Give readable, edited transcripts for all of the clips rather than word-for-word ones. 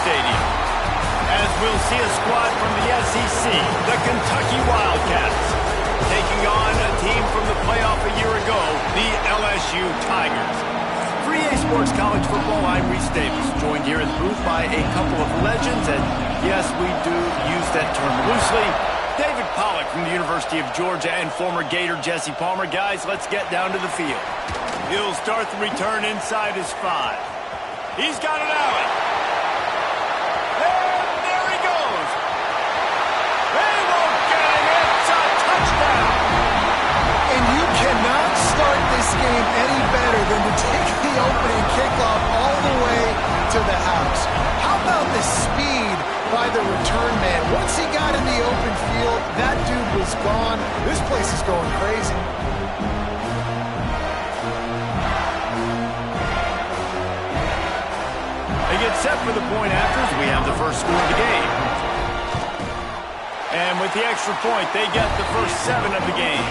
Stadium, as we'll see a squad from the SEC, the Kentucky Wildcats, taking on a team from the playoff a year ago, the LSU Tigers. For EA Sports College Football, I'm Reese Davis, joined here in the booth by a couple of legends, and yes, we do use that term loosely. David Pollack from the University of Georgia and former Gator Jesse Palmer. Guys, let's get down to the field. He'll start the return inside his 5. He's got it out. And there he goes. They won't get him. It's a touchdown. And you cannot start this game any better than to take the opening kickoff all the way to the house. How about the speed by the return man? Once he got in the open field, that dude was gone. This place is going crazy. They get set for the point afters. We have the first score of the game. And with the extra point, they get the first 7 of the game.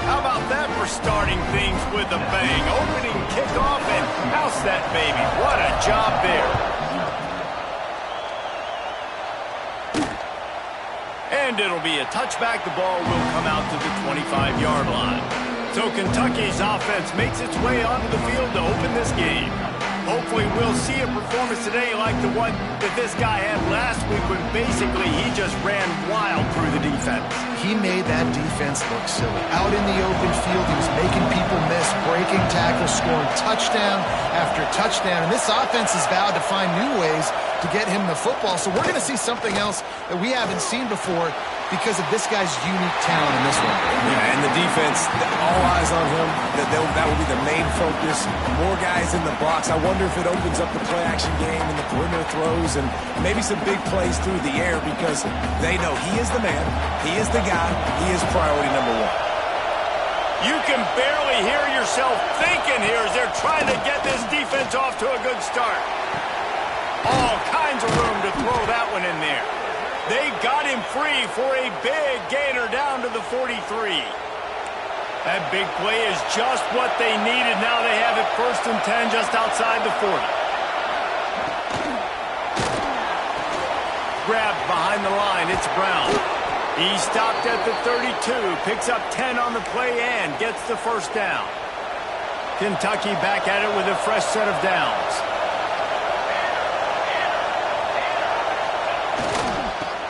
How about that for starting things with a bang? Opening kickoff and house that baby. What a job there. And it'll be a touchback. The ball will come out to the 25-yard line. So Kentucky's offense makes its way onto the field to open this game. Hopefully we'll see a performance today like the one that this guy had last week when basically he just ran wild through the defense. He made that defense look silly. Out in the open field, he was making people miss, breaking tackles, scoring touchdown after touchdown. And this offense has vowed to find new ways to get him the football. So we're going to see something else that we haven't seen before because of this guy's unique talent in this one. Yeah, and the defense, all eyes on him. That will be the main focus. More guys in the box. I wonder if it opens up the play-action game and the perimeter throws and maybe some big plays through the air because they know he is the man, he is the guy, he is priority number 1. You can barely hear yourself thinking here as they're trying to get this defense off to a good start. All kinds of room to throw that one in there. They got him free for a big gainer down to the 43. That big play is just what they needed. Now they have it 1st and 10 just outside the 40. Grabbed behind the line. It's Brown. He stopped at the 32, picks up 10 on the play and gets the first down. Kentucky back at it with a fresh set of downs.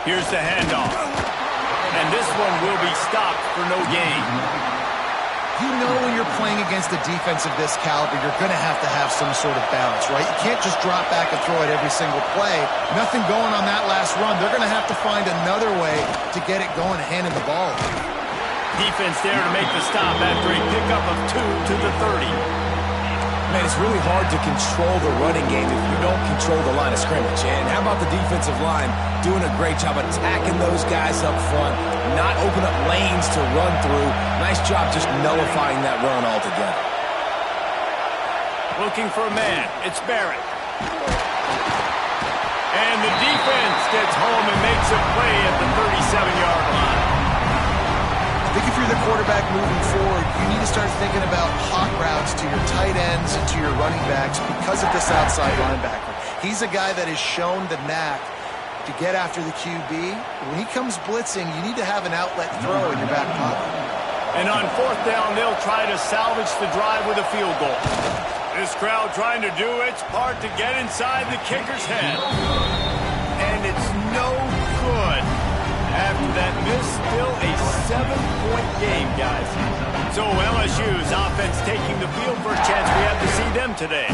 Here's the handoff. And this one will be stopped for no gain. You know when you're playing against a defense of this caliber, you're going to have some sort of balance, right? You can't just drop back and throw it every single play. Nothing going on that last run. They're going to have to find another way to get it going, handing the ball. Defense there to make the stop after a pickup of 2 to the 30. Man, it's really hard to control the running game if you don't control the line of scrimmage. And how about the defensive line doing a great job attacking those guys up front, not open up lanes to run through. Nice job just nullifying that run altogether. Looking for a man. It's Barrett. And the defense gets home and makes a play at the 37-yard line. I think if you're the quarterback moving forward, you need to start thinking about hot routes to your tight ends and to your running backs because of this outside linebacker. He's a guy that has shown the knack to get after the QB. When he comes blitzing, you need to have an outlet throw in your back pocket. And on 4th down, they'll try to salvage the drive with a field goal. This crowd trying to do its part to get inside the kicker's head. And it's no good. After that miss, still a 7-point game, guys. So LSU's offense taking the field for a chance. We have to see them today.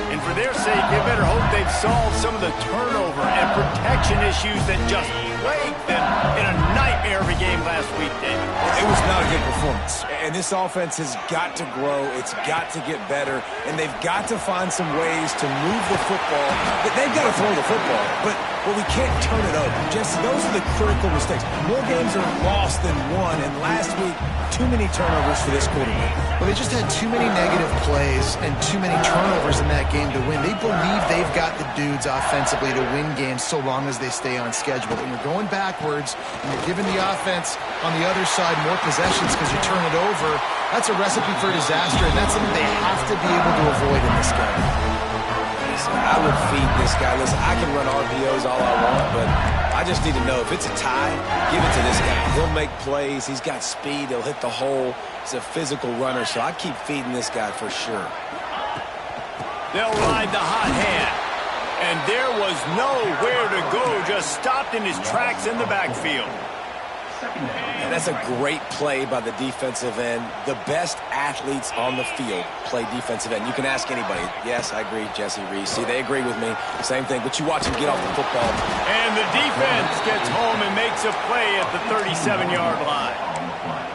And for their sake, they better hope they've solved some of the turnover and protection issues that just plagued them in a nightmare of a game last week, David. It was not a good performance. And this offense has got to grow. It's got to get better. And they've got to find some ways to move the football. But they've got to throw the football. But we can't turn it over. Jesse, those are the critical mistakes. More games are lost than won. And last week, too many turnovers for this quarterback. Well, they just had too many negative plays and too many turnovers in that game to win. They believe they've got the dudes offensively to win games so long as they stay on schedule. When you're going backwards and you're giving the offense on the other side more possessions because you turn it over, that's a recipe for disaster, and that's something they have to be able to avoid in this game. I would feed this guy. Listen, I can run RPOs all I want, but I just need to know if it's a tie, give it to this guy. He'll make plays. He's got speed. He'll hit the hole. He's a physical runner, so I keep feeding this guy for sure. They'll ride the hot hand. And there was nowhere to go, just stopped in his tracks in the backfield. And that's a great play by the defensive end. The best athletes on the field play defensive end. You can ask anybody. Yes, I agree, Jesse Reese. See, they agree with me. Same thing, but you watch him get off the football. And the defense gets home and makes a play at the 37-yard line.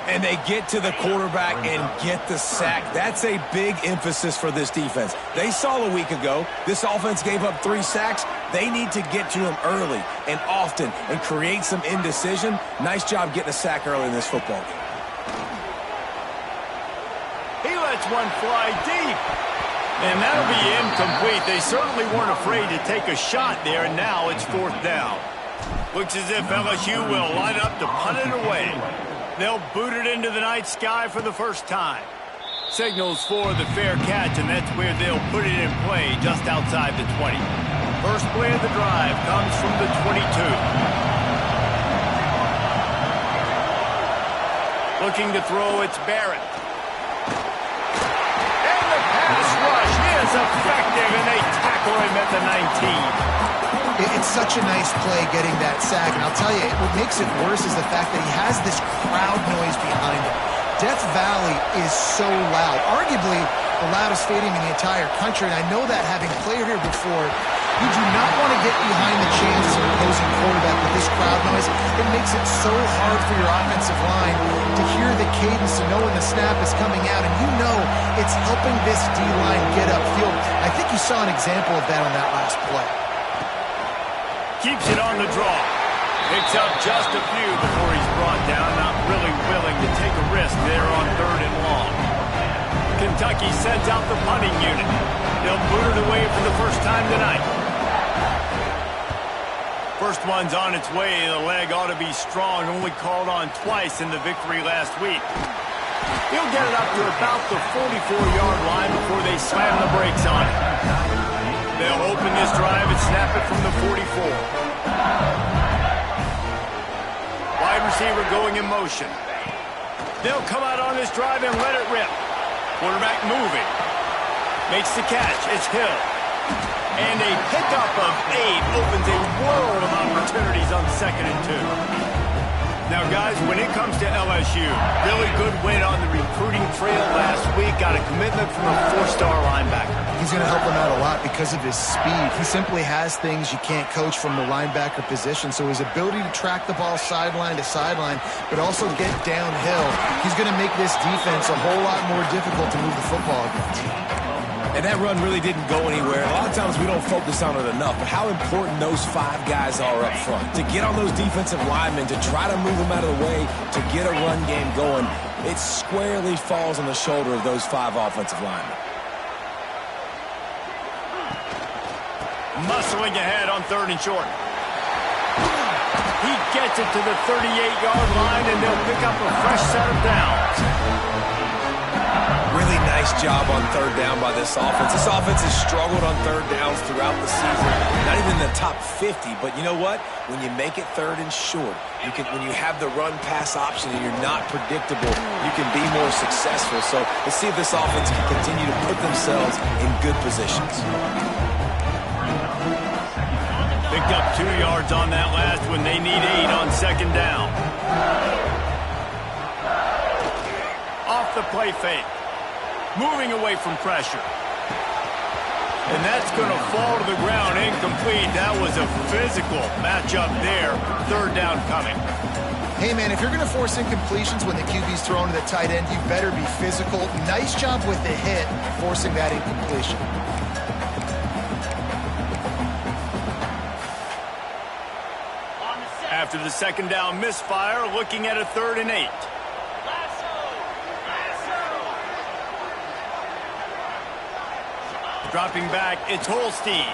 And they get to the quarterback and get the sack. That's a big emphasis for this defense. They saw a week ago, this offense gave up 3 sacks. They need to get to him early and often and create some indecision. Nice job getting a sack early in this football game. He lets one fly deep. And that'll be incomplete. They certainly weren't afraid to take a shot there, and now it's 4th down. Looks as if LSU will line up to punt it away. They'll boot it into the night sky for the first time. Signals for the fair catch, and that's where they'll put it in play just outside the 20. First play of the drive comes from the 22. Looking to throw, it's Barrett. And the pass rush is effective, and they tackle him at the 19. It's such a nice play getting that sack, and I'll tell you, what makes it worse is the fact that he has this crowd noise behind him. Death Valley is so loud, arguably the loudest stadium in the entire country, and I know that having played here before, you do not want to get behind the chains as an opposing quarterback with this crowd noise. It makes it so hard for your offensive line to hear the cadence, to know when the snap is coming out, and you know it's helping this D-line get upfield. I think you saw an example of that on that last play. Keeps it on the draw. Picks up just a few before he's brought down. Not really willing to take a risk there on 3rd and long. Kentucky sends out the punting unit. They'll boot it away for the first time tonight. First one's on its way. The leg ought to be strong. Only called on twice in the victory last week. He'll get it up to about the 44-yard line before they slam the brakes on it. They'll open this drive and snap it from the 44. Wide receiver going in motion. They'll come out on this drive and let it rip. Quarterback moving. Makes the catch. It's Hill. And a pickup of 8 opens a world of opportunities on 2nd and 2. Now, guys, when it comes to LSU, really good win on the recruiting trail last week. Got a commitment from a 4-star linebacker. He's going to help him out a lot because of his speed. He simply has things you can't coach from the linebacker position. So his ability to track the ball sideline to sideline, but also get downhill, he's going to make this defense a whole lot more difficult to move the football against. And that run really didn't go anywhere. A lot of times we don't focus on it enough, but how important those 5 guys are up front. To get on those defensive linemen, to try to move them out of the way, to get a run game going, it squarely falls on the shoulder of those 5 offensive linemen. Muscling ahead on 3rd and short. He gets it to the 38-yard line, and they'll pick up a fresh set of downs. Really nice job on 3rd down by this offense. This offense has struggled on 3rd downs throughout the season. Not even in the top 50, but you know what? When you make it 3rd and short, when you have the run-pass option and you're not predictable, you can be more successful. So let's see if this offense can continue to put themselves in good positions. Picked up 2 yards on that last one. They need 8 on 2nd down. Off the play fake. Moving away from pressure. And that's going to fall to the ground incomplete. That was a physical matchup there. 3rd down coming. Hey, man, if you're going to force incompletions when the QB's thrown to the tight end, you better be physical. Nice job with the hit, forcing that incompletion. After the 2nd down misfire, looking at a 3rd and 8. Dropping back, it's Holstein.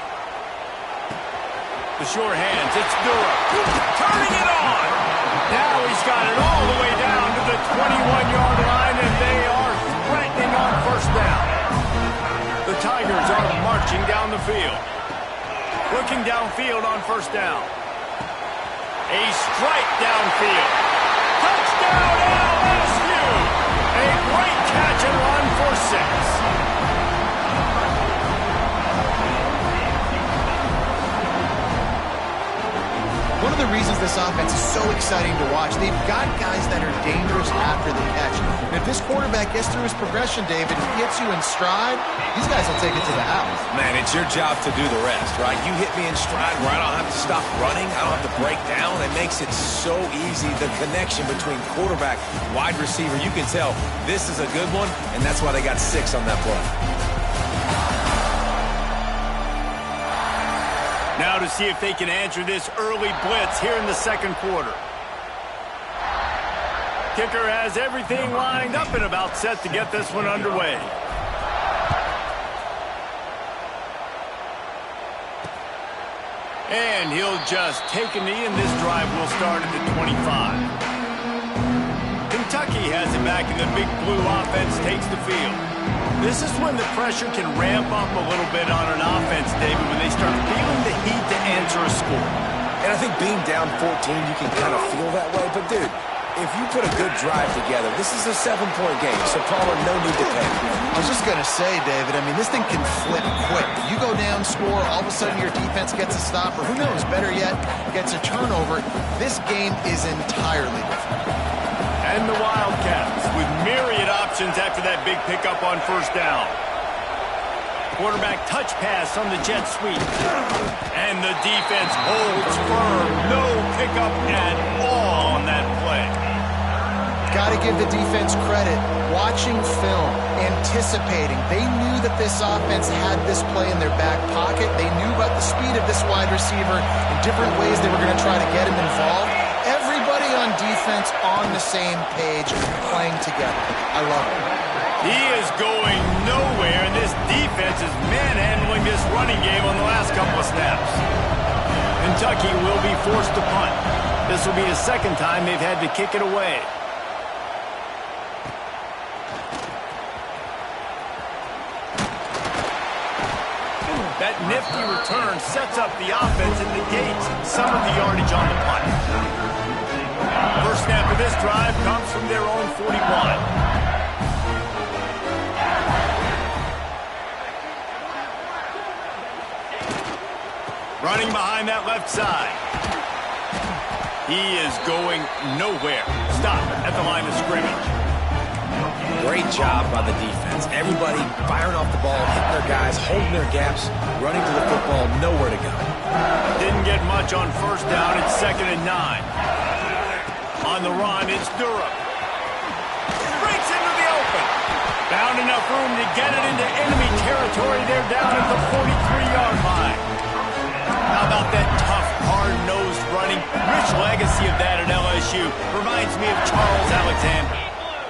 The short hands, it's Durham. Turning it on! Now he's got it all the way down to the 21-yard line, and they are threatening on 1st down. The Tigers are marching down the field. looking downfield on first down. A strike downfield. Touchdown LSU! A great catch and run for 6. One of the reasons this offense is so exciting to watch, they've got guys that are dangerous after the catch. And if this quarterback gets through his progression, David, if he hits you in stride, these guys will take it to the house. Man, it's your job to do the rest, right? You hit me in stride where I don't have to stop running. I don't have to break down. It makes it so easy. The connection between quarterback, wide receiver, you can tell this is a good one, and that's why they got 6 on that play. Now to see if they can answer this early blitz here in the second quarter. Kicker has everything lined up and about set to get this one underway. And he'll just take a knee, and this drive will start at the 25. Kentucky has it back, and the big blue offense takes the field. This is when the pressure can ramp up a little bit on an offense, David, when they start feeling the heat to answer a score. And I think being down 14, you can kind of feel that way. But, dude, if you put a good drive together, this is a 7-point game. So, Paula, no need to panic. I was just going to say, David, I mean, this thing can flip quick. You go down, score, all of a sudden your defense gets a stop, or who knows, better yet, gets a turnover. This game is entirely different. And the Wildcats with myriad options after that big pickup on first down. Quarterback touch pass on the jet sweep. And the defense holds firm. No pickup at all on that play. Got to give the defense credit. Watching film, anticipating. They knew that this offense had this play in their back pocket. They knew about the speed of this wide receiver in different ways they were going to try to get him involved. Everybody on defense on the same page, playing together. I love it. He is going nowhere, and this defense is manhandling this running game on the last couple of snaps. Kentucky will be forced to punt. This will be the second time they've had to kick it away. That nifty return sets up the offense and negates some of the yardage on the punt. First snap of this drive comes from their own 41. Running behind that left side. He is going nowhere. Stop at the line of scrimmage. Great job by the defense. Everybody firing off the ball, hitting their guys, holding their gaps, running to the football, nowhere to go. Didn't get much on first down. It's 2nd and 9. On the run, it's Durham. Breaks into the open. Found enough room to get it into enemy territory. They're down at the 43-yard line. How about that tough, hard-nosed running? Rich legacy of that at LSU. Reminds me of Charles Alexander.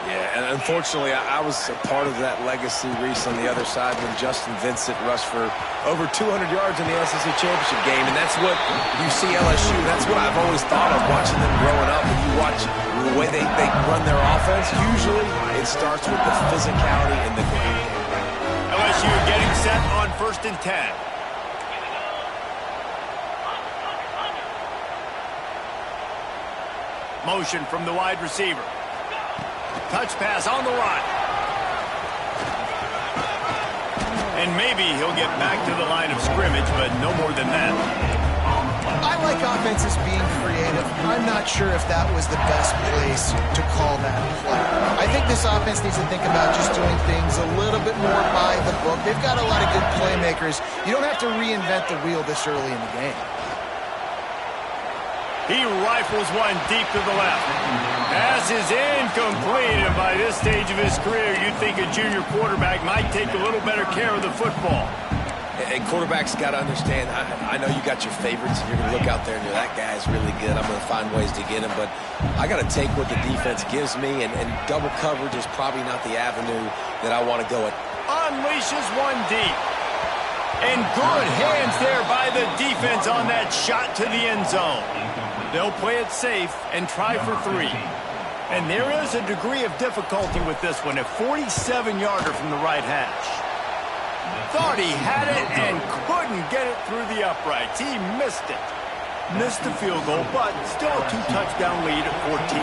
Yeah, and unfortunately, I was a part of that legacy, Reese, on the other side when Justin Vincent rushed for over 200 yards in the SEC Championship game. And that's what you see LSU. That's what I've always thought of watching them growing up. And you watch the way they run their offense. Usually, it starts with the physicality and the ground game. LSU getting set on 1st and 10. Motion from the wide receiver. Touch pass on the run. And maybe he'll get back to the line of scrimmage, but no more than that. I like offenses being creative. I'm not sure if that was the best place to call that play. I think this offense needs to think about just doing things a little bit more by the book. They've got a lot of good playmakers. You don't have to reinvent the wheel this early in the game. He rifles one deep to the left. Pass is incomplete, and by this stage of his career, you'd think a junior quarterback might take a little better care of the football. And quarterbacks got to understand, I know you got your favorites, and you're going to look out there and you're, that guy's really good. I'm going to find ways to get him, but I got to take what the defense gives me, and double coverage is probably not the avenue that I want to go at. Unleashes one deep. And good hands there by the defense on that shot to the end zone. They'll play it safe and try for 3. And there is a degree of difficulty with this one, a 47-yarder from the right hash. Thought he had it and couldn't get it through the uprights. He missed it. Missed the field goal, but still a 2-touchdown lead at 14.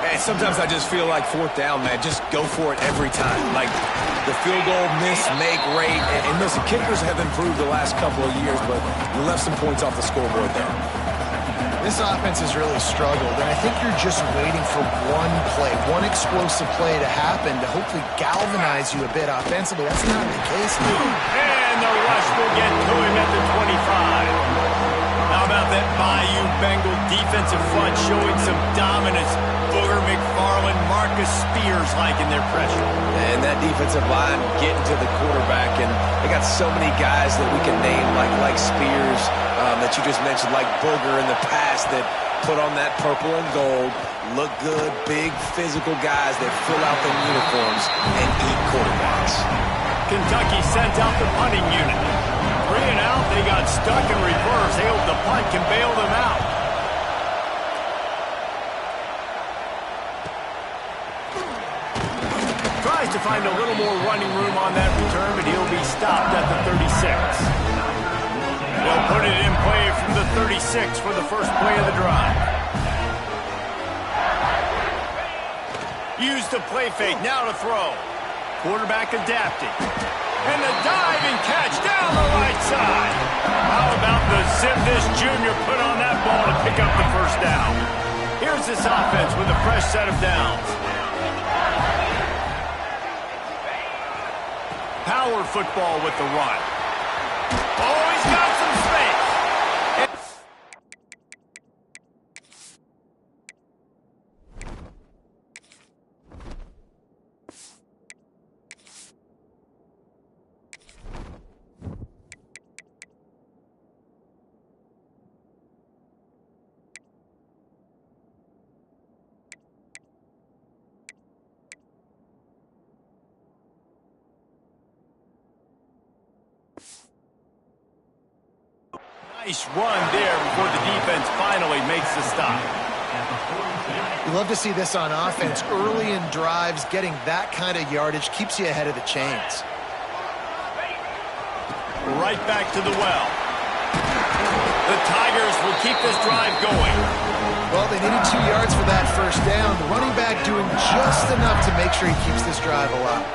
And sometimes I just feel like fourth down, man, just go for it every time. Like the field goal miss, make rate, and listen, kickers have improved the last couple of years, but you left some points off the scoreboard there. This offense has really struggled, and I think you're just waiting for one play, one explosive play to happen to hopefully galvanize you a bit offensively. That's not the case now. And the rush will get to him at the 25. How about that Bayou Bengal defensive front showing some dominance? Booger McFarland, Marcus Spears liking their pressure. And that defensive line getting to the quarterback, and they got so many guys that we can name like Spears that you just mentioned, like Booger in the past that put on that purple and gold, look good, big physical guys that fill out their uniforms and eat quarterbacks. Kentucky sent out the punting unit. 3 and out, they got stuck in reverse. They hope the punt can bail them out. Tries to find a little more running room on that return, but he'll be stopped at the 36. They'll put it in play from the 36 for the first play of the drive. Use the play fake, now to throw. Quarterback adapting. And the diving catch down the right side. How about the zip this junior put on that ball to pick up the first down? Here's this offense with a fresh set of downs. Power football with the run. Oh, he's got some space. Nice run there before the defense finally makes the stop. You love to see this on offense. Early in drives, getting that kind of yardage keeps you ahead of the chains. Right back to the well. The Tigers will keep this drive going. Well, they needed 2 yards for that first down. The running back doing just enough to make sure he keeps this drive alive.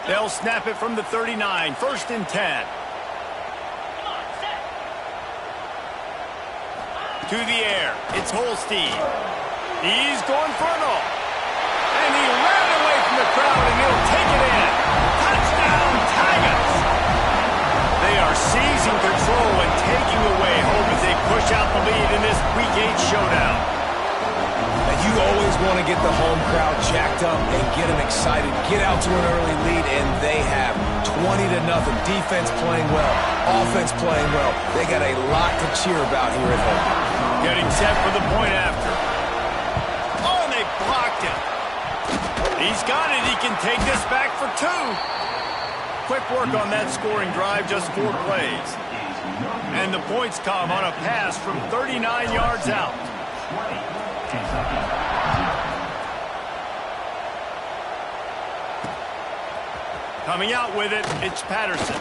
They'll snap it from the 39, 1st and 10. To the air, it's Holstein. He's going for it all. And he ran away from the crowd, and he'll take it in. Touchdown, Tigers! They are seizing control and taking away hope as they push out the lead in this Week 8 showdown. You always want to get the home crowd jacked up and get them excited, get out to an early lead, and they have 20-0. Defense playing well, offense playing well. They got a lot to cheer about here at home. Getting set for the point after. Oh, and they blocked him. He's got it. He can take this back for 2. Quick work on that scoring drive, just 4 plays. And the points come on a pass from 39 yards out. Coming out with it, it's Patterson.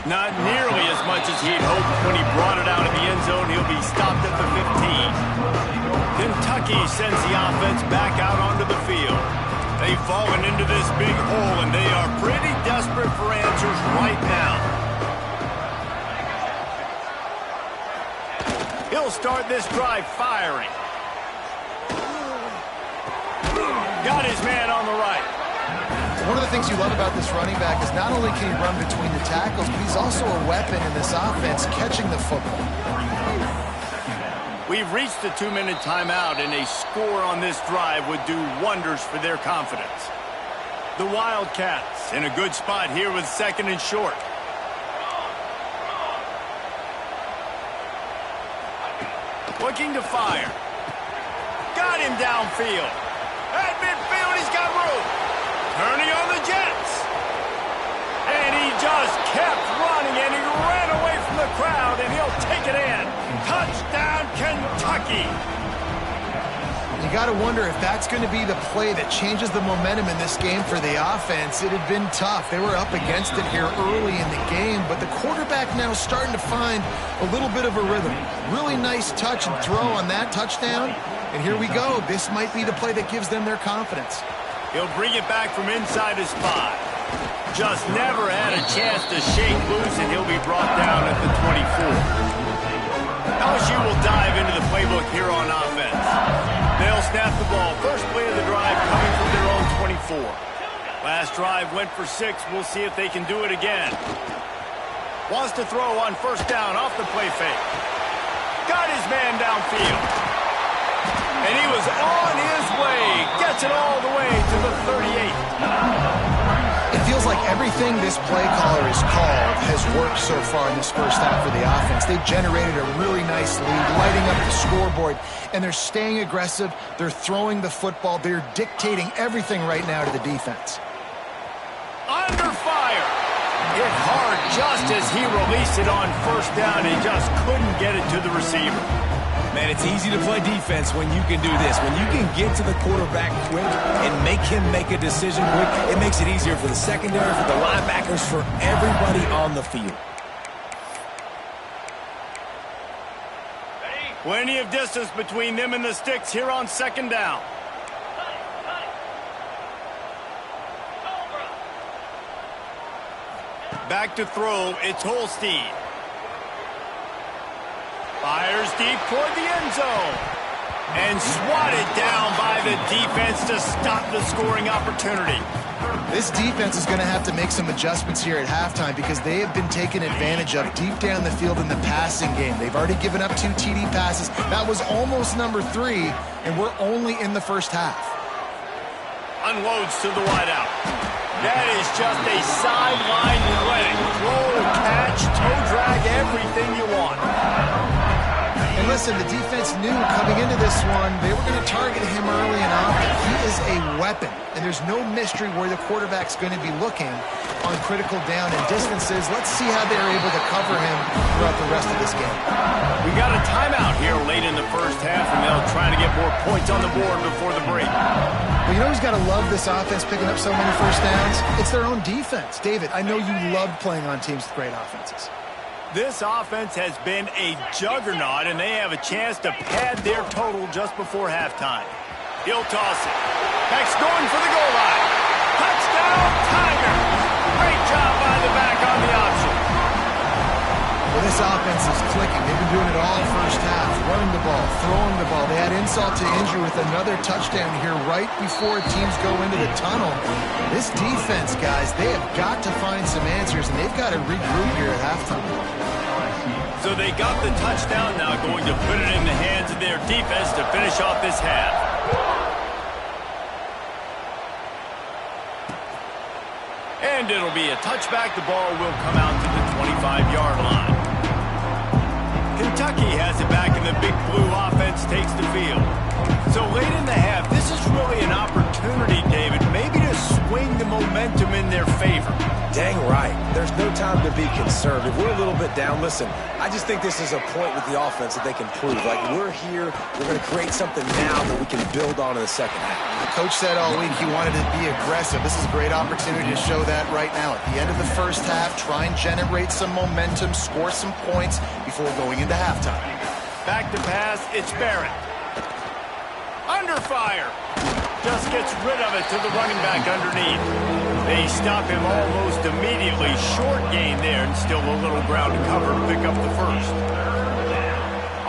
Not nearly as much as he'd hoped when he brought it out of the end zone. He'll be stopped at the 15. Kentucky sends the offense back out onto the field. They've fallen into this big hole, and they are pretty desperate for answers right now. He'll start this drive firing. Got his man on the right. One of the things you love about this running back is not only can he run between the tackles, but he's also a weapon in this offense, catching the football. We've reached the 2-minute timeout, and a score on this drive would do wonders for their confidence. The Wildcats in a good spot here with 2nd and short. Looking to fire. Got him downfield. At midfield, he's got room. Turning on the Jets. And he just kept running, and he ran away from the crowd, and he'll take it in. Touchdown, Kentucky. You got to wonder if that's going to be the play that changes the momentum in this game for the offense. It had been tough. They were up against it here early in the game, but the quarterback now is starting to find a little bit of a rhythm. Really nice touch and throw on that touchdown. And here we go. This might be the play that gives them their confidence. He'll bring it back from inside his 5. Just never had a chance to shake loose, and he'll be brought down at the 24. LSU will dive into the playbook here on offense. They'll snap the ball. First play of the drive coming from their own 24. Last drive went for 6. We'll see if they can do it again. Wants to throw on first down off the play fake. Got his man downfield. And he was on his way. Gets it all the way to the 38. It feels like everything this play caller has called has worked so far in this first half for the offense. They've generated a really nice lead, lighting up the scoreboard, and they're staying aggressive. They're throwing the football. They're dictating everything right now to the defense. Under fire. Hit hard just as he released it on first down. He just couldn't get it to the receiver. Man, it's easy to play defense when you can do this. When you can get to the quarterback quick and make him make a decision quick, it makes it easier for the secondary, for the linebackers, for everybody on the field. Plenty of distance between them and the sticks here on second down. Back to throw, it's Holstein. Fires deep toward the end zone. And swatted down by the defense to stop the scoring opportunity. This defense is going to have to make some adjustments here at halftime because they have been taken advantage of deep down the field in the passing game. They've already given up 2 TD passes. That was almost number 3, and we're only in the first half. Unloads to the wideout. That is just a sideline running. Throw, catch, toe drag, everything you want. And listen, the defense knew coming into this one, they were going to target him early and often. He is a weapon, and there's no mystery where the quarterback's going to be looking on critical down and distances. Let's see how they're able to cover him throughout the rest of this game. We got a timeout here late in the first half, and they'll try to get more points on the board before the break. Well, you know who's got to love this offense picking up so many first downs? It's their own defense. David, I know you love playing on teams with great offenses. This offense has been a juggernaut, and they have a chance to pad their total just before halftime. He'll toss it. Next going for the goal line. Touchdown, Tiger! Great job by the back on the option. Well, this offense is clicking. They've been doing it all first half. Running the ball, throwing the ball. They had insult to injury with another touchdown here right before teams go into the tunnel. This defense, guys, they have got to find some answers, and they've got to regroup here at halftime. So they got the touchdown, now going to put it in the hands of their defense to finish off this half. And it'll be a touchback. The ball will come out to the 25-yard line. Kentucky has it back, and the Big Blue offense takes the field. So late in the half, this is really an opportunity, David, maybe to swing the momentum in their favor. Dang right. There's no time to be concerned. If we're a little bit down, listen, I just think this is a point with the offense that they can prove. Like, we're here, we're going to create something now that we can build on in the second half. The coach said all week he wanted to be aggressive. This is a great opportunity to show that right now. At the end of the first half, try and generate some momentum, score some points before going into halftime. Back to pass, it's Barrett. Under fire. Just gets rid of it to the running back underneath. They stop him almost immediately. Short gain there, and still a little ground to cover to pick up the first.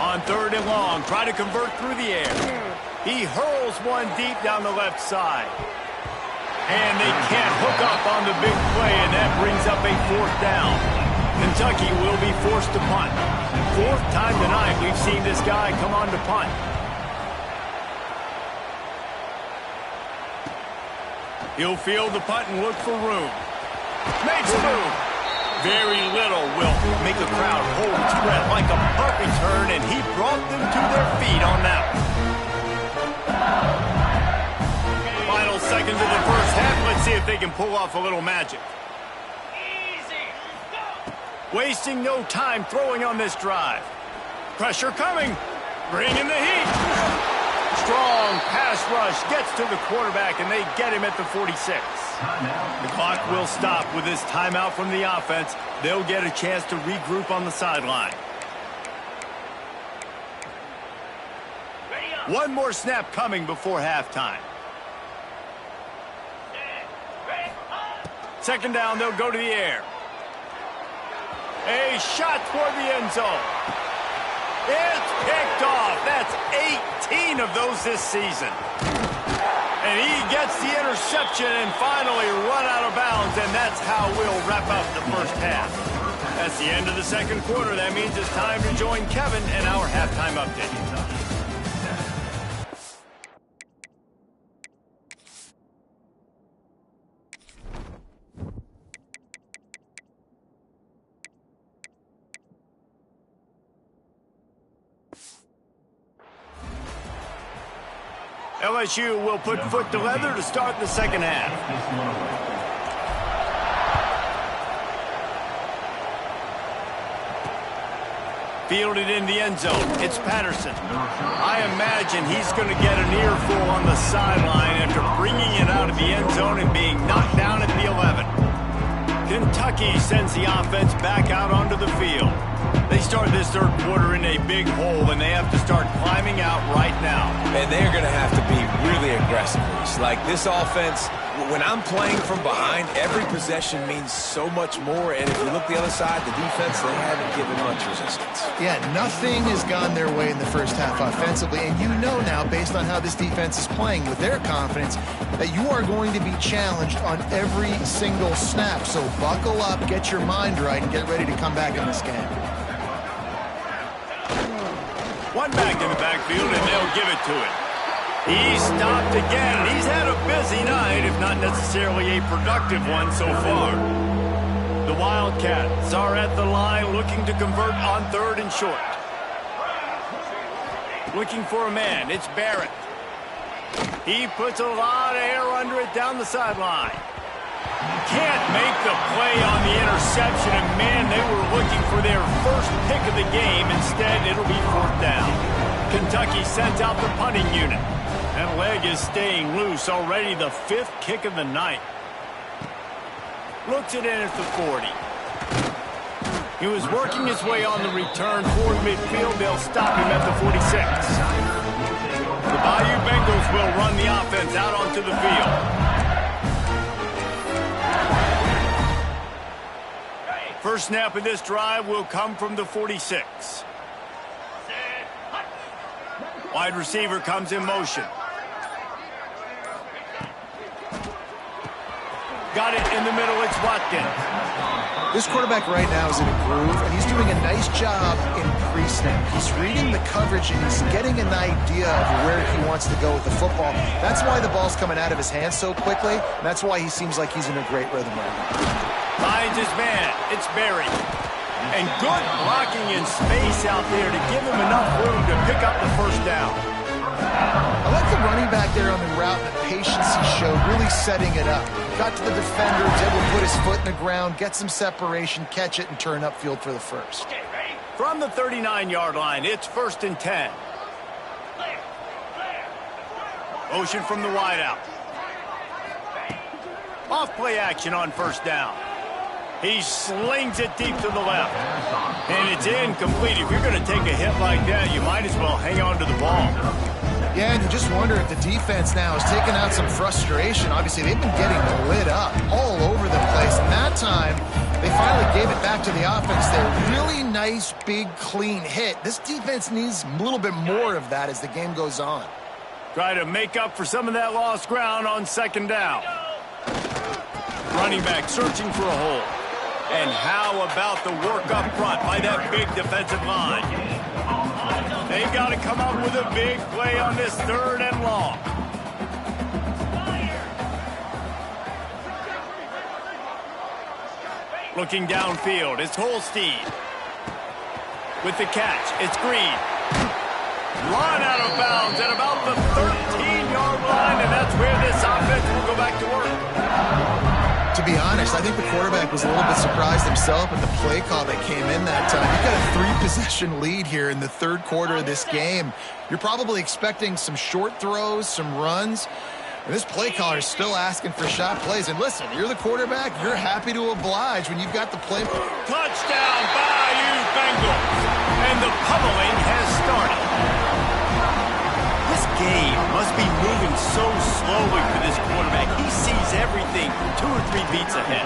On third and long, try to convert through the air. He hurls one deep down the left side. And they can't hook up on the big play, and that brings up a fourth down. Kentucky will be forced to punt. Fourth time tonight we've seen this guy come on to punt. He'll field the punt and look for room. Makes room. Very little will make the crowd hold its breath like a punt return, and he brought them to their feet on that one. Final seconds of the first half. Let's see if they can pull off a little magic. Wasting no time throwing on this drive. Pressure coming. Bring in the heat. strong pass rush gets to the quarterback, and they get him at the 46. The clock will stop with this timeout from the offense. They'll get a chance to regroup on the sideline. One more snap coming before halftime. Second down, they'll go to the air. A shot toward the end zone. It's picked off. That's 18 of those this season. And he gets the interception and finally run out of bounds, and that's how we'll wrap up the first half. That's the end of the second quarter. That means it's time to join Kevin and our halftime update. LSU will put foot to leather to start the second half. Fielded in the end zone. It's Patterson. I imagine he's going to get an earful on the sideline after bringing it out of the end zone and being knocked down at the 11. Kentucky sends the offense back out onto the field. They start this third quarter in a big hole, and they have to start climbing out right now. And they're going to have to be really aggressive. Like this offense, when I'm playing from behind, every possession means so much more. And if you look the other side, the defense, they haven't given much resistance. Yeah, nothing has gone their way in the first half offensively. And you know now, based on how this defense is playing with their confidence, that you are going to be challenged on every single snap. So buckle up, get your mind right, and get ready to come back in this game. One back in the backfield, and they'll give it to him. He stopped again. He's had a busy night, if not necessarily a productive one so far. The Wildcats are at the line looking to convert on third and short. Looking for a man. It's Barrett. He puts a lot of air under it down the sideline. Can't make the play on the interception, and man, they were looking for their first pick of the game. Instead, it'll be fourth down. Kentucky sends out the punting unit. That leg is staying loose, already the fifth kick of the night. Looks it in at the 40. He was working his way on the return toward midfield. They'll stop him at the 46. The Bayou Bengals will run the offense out onto the field. First snap of this drive will come from the 46. Wide receiver comes in motion. Got it in the middle. It's Watkins. This quarterback right now is in a groove, and he's doing a nice job in pre-snap. He's reading the coverage, and he's getting an idea of where he wants to go with the football. That's why the ball's coming out of his hands so quickly, and that's why he seems like he's in a great rhythm right now. Finds his man. It's Barry. And good blocking in space out there to give him enough room to pick up the first down. I like the running back there on the route, the patience he showed, really setting it up. Got to the defender, was able to put his foot in the ground, get some separation, catch it, and turn upfield for the first. From the 39-yard line, it's first and 10. Motion from the wideout. Off play action on first down. He slings it deep to the left. And it's incomplete. If you're going to take a hit like that, you might as well hang on to the ball. Yeah, and you just wonder if the defense now is taking out some frustration. Obviously, they've been getting lit up all over the place. And that time, they finally gave it back to the offense there. Really nice, big, clean hit. This defense needs a little bit more of that as the game goes on. Try to make up for some of that lost ground on second down. Running back searching for a hole. And how about the work up front by that big defensive line? They've got to come up with a big play on this third and long. Looking downfield, it's Holstein. With the catch, it's Green. Run out of bounds at about the 13-yard line, and that's where this offense will go back to work. To be honest, I think the quarterback was a little bit surprised himself at the play call that came in that time. You've got a 3-possession lead here in the third quarter of this game. You're probably expecting some short throws, some runs. And this play caller is still asking for shot plays. And listen, you're the quarterback. You're happy to oblige when you've got the play. Touchdown, Bayou Bengals. And the pummeling has started. This game must be moving so slowly for this quarterback. He sees everything 2 or 3 beats ahead.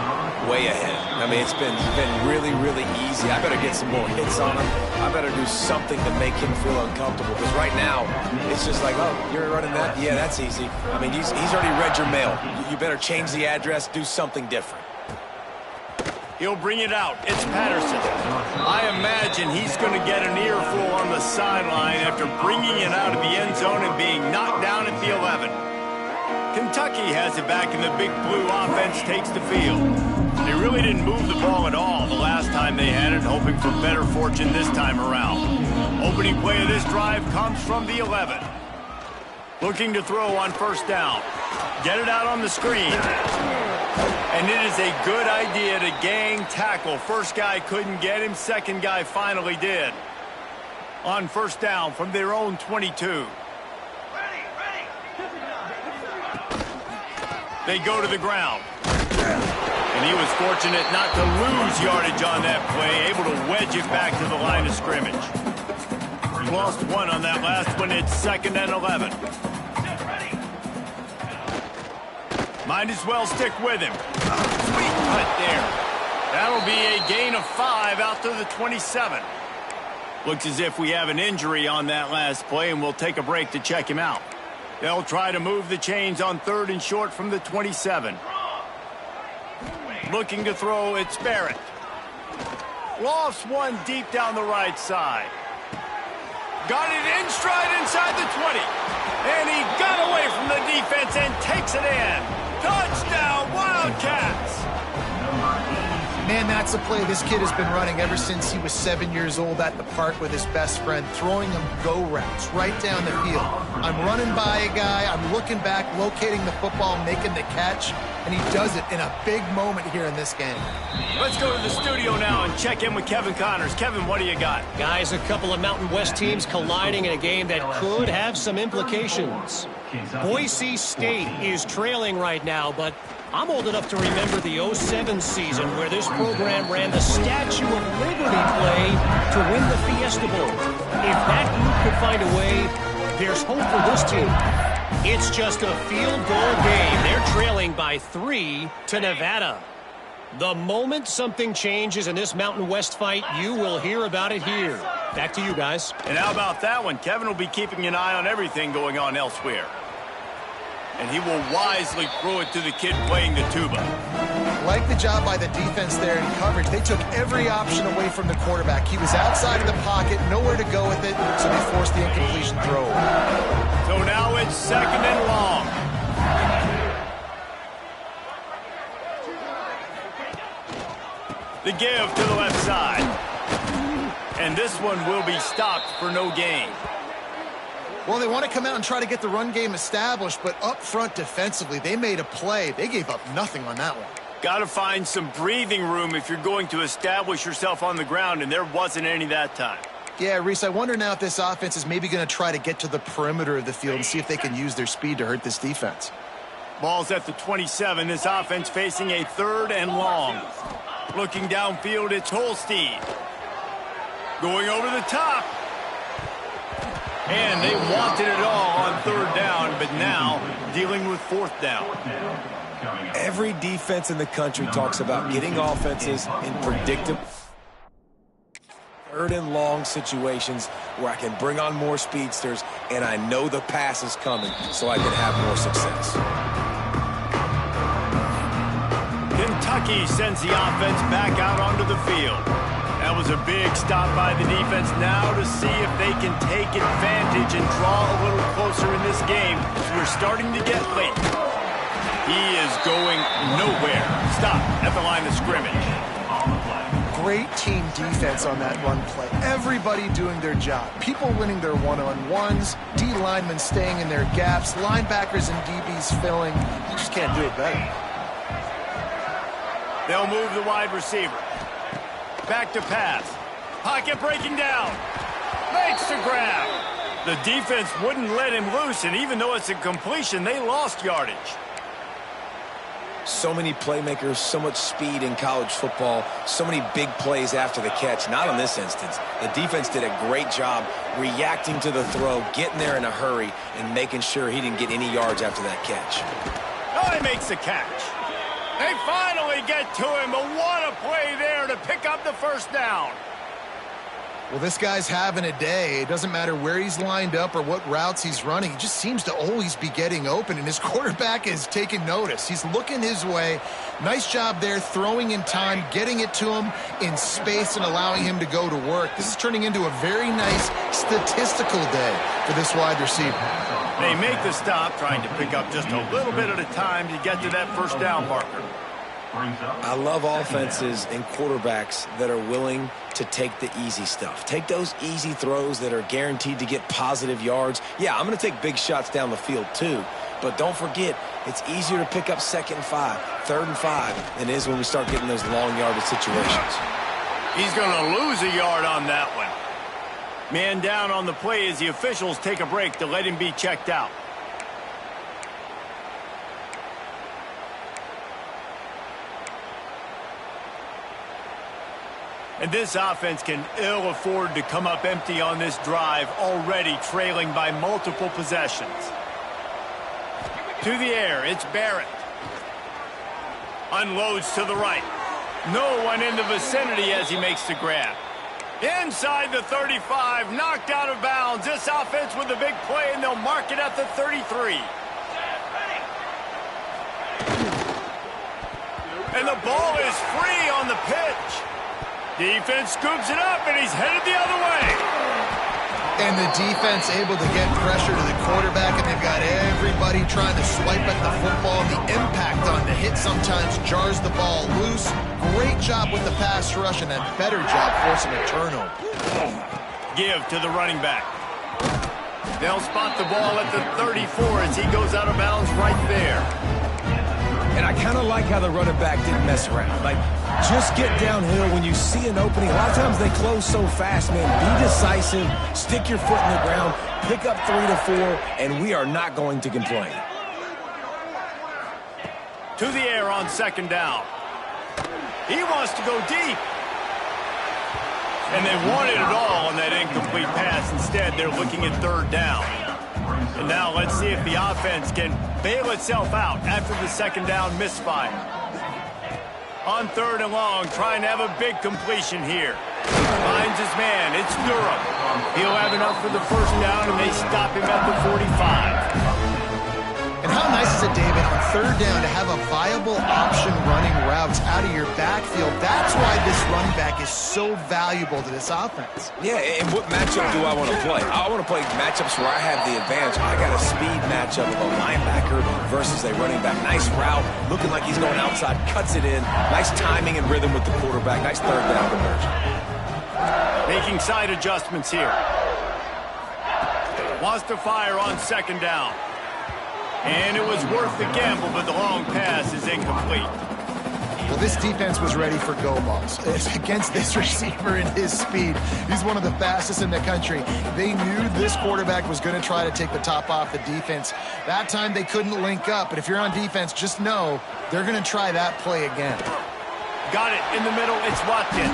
Way ahead. I mean, it's been really, really easy. I better get some more hits on him. I better do something to make him feel uncomfortable. Because right now, it's just like, oh, you're running that? Yeah, that's easy. I mean, he's already read your mail. You better change the address, do something different. He'll bring it out. It's Patterson. I imagine he's going to get an earful on the sideline after bringing it out of the end zone and being knocked down at the 11. Kentucky has it back, and the Big Blue offense takes the field. They really didn't move the ball at all the last time they had it, hoping for better fortune this time around. Opening play of this drive comes from the 11. Looking to throw on first down. Get it out on the screen. And it is a good idea to gang tackle. First guy couldn't get him. Second guy finally did. On first down from their own 22. They go to the ground. And he was fortunate not to lose yardage on that play, able to wedge it back to the line of scrimmage. Lost 1 on that last one. It's 2nd and 11. Might as well stick with him. Sweet cut there. That'll be a gain of 5 out to the 27. Looks as if we have an injury on that last play, and we'll take a break to check him out. They'll try to move the chains on 3rd and short from the 27. Looking to throw, it's Barrett. Lofts one deep down the right side. Got it in stride inside the 20. And he got away from the defense and takes it in. Touchdown, Wildcats! Man, that's a play this kid has been running ever since he was 7 years old at the park with his best friend, throwing him go routes right down the field. I'm running by a guy, I'm looking back, locating the football, making the catch, and he does it in a big moment here in this game. Let's go to the studio now and check in with Kevin Connors. Kevin, what do you got? Guys, a couple of Mountain West teams colliding in a game that could have some implications. Boise State is trailing right now, but I'm old enough to remember the 07 season where this program ran the Statue of Liberty play to win the Fiesta Bowl. If that group could find a way, there's hope for this team. It's just a field goal game. They're trailing by 3 to Nevada. The moment something changes in this Mountain West fight, you will hear about it here. Back to you guys. And how about that one? Kevin will be keeping an eye on everything going on elsewhere. And he will wisely throw it to the kid playing the tuba. Like the job by the defense there in coverage. They took every option away from the quarterback. He was outside of the pocket, nowhere to go with it, so they forced the incompletion throw. So now it's 2nd and long. The give to the left side. And this one will be stopped for no gain. Well, they want to come out and try to get the run game established, but up front defensively, they made a play. They gave up nothing on that one. Got to find some breathing room if you're going to establish yourself on the ground, and there wasn't any that time. Yeah, Reese, I wonder now if this offense is maybe going to try to get to the perimeter of the field and see if they can use their speed to hurt this defense. Ball's at the 27. This offense facing a 3rd and long. Looking downfield, it's Holstein. Going over the top. And they wanted it all on 3rd down, but now dealing with 4th down. Every defense in the country talks about getting offenses in predictable 3rd and long situations where I can bring on more speedsters and I know the pass is coming so I can have more success. Kentucky sends the offense back out onto the field. That was a big stop by the defense now to see if they can take advantage and draw a little closer in this game. We're starting to get late. He is going nowhere. Stop at the line of scrimmage. Great team defense on that run play. Everybody doing their job. People winning their one-on-ones, D linemen staying in their gaps, linebackers and DBs filling. You just can't do it better. They'll move the wide receiver. Back to pass. Pocket breaking down. Makes the grab. The defense wouldn't let him loose, and even though it's a completion, they lost yardage. So many playmakers, so much speed in college football, so many big plays after the catch. Not in this instance. The defense did a great job reacting to the throw, getting there in a hurry, and making sure he didn't get any yards after that catch. Oh, he makes the catch. They finally get to him, but what a play there to pick up the first down. Well, this guy's having a day. It doesn't matter where he's lined up or what routes he's running. He just seems to always be getting open, and his quarterback is taking notice. He's looking his way. Nice job there, throwing in time, getting it to him in space and allowing him to go to work. This is turning into a very nice statistical day for this wide receiver. They make the stop, trying to pick up just a little bit at a time to get to that first down marker. I love offenses and quarterbacks that are willing to take the easy stuff. Take those easy throws that are guaranteed to get positive yards. Yeah, I'm going to take big shots down the field too. But don't forget, it's easier to pick up 2nd and 5, 3rd and 5 than it is when we start getting those long yardage situations. He's going to lose a yard on that one. Man down on the play as the officials take a break to let him be checked out. And this offense can ill afford to come up empty on this drive, already trailing by multiple possessions. To the air, it's Barrett. Unloads to the right. No one in the vicinity as he makes the grab. Inside the 35, knocked out of bounds. This offense with a big play, and they'll mark it at the 33. And the ball is free on the pitch. Defense scoops it up, and he's headed the other way. And the defense able to get pressure to the quarterback, and they've got everybody trying to swipe at the football. The impact on the hit sometimes jars the ball loose. Great job with the pass rush, and a better job forcing a turnover. Give to the running back. They'll spot the ball at the 34 as he goes out of bounds right there. And I kind of like how the running back didn't mess around. Like, just get downhill when you see an opening. A lot of times they close so fast, man. Be decisive, stick your foot in the ground, pick up 3 to 4, and we are not going to complain. To the air on 2nd down. He wants to go deep. And they wanted it all on that incomplete pass. Instead, they're looking at 3rd down. And now let's see if the offense can bail itself out after the 2nd down misfire. On 3rd and long, trying to have a big completion here. Finds his man. It's Durham. He'll have enough for the first down, and they stop him at the 45. And how nice is it, David, on 3rd down to have a viable option running routes out of your backfield? That's why this running back is so valuable to this offense. Yeah, and what matchup do I want to play? I want to play matchups where I have the advantage. I got a speed matchup of a linebacker versus a running back. Nice route, looking like he's going outside, cuts it in. Nice timing and rhythm with the quarterback. Nice 3rd down conversion. Making side adjustments here. Wants to fire on 2nd down. And it was worth the gamble, but the long pass is incomplete. Well, this defense was ready for go balls. Against this receiver and his speed, he's one of the fastest in the country. They knew this quarterback was going to try to take the top off the defense. That time they couldn't link up, but if you're on defense, just know they're going to try that play again. Got it in the middle. It's Watkins.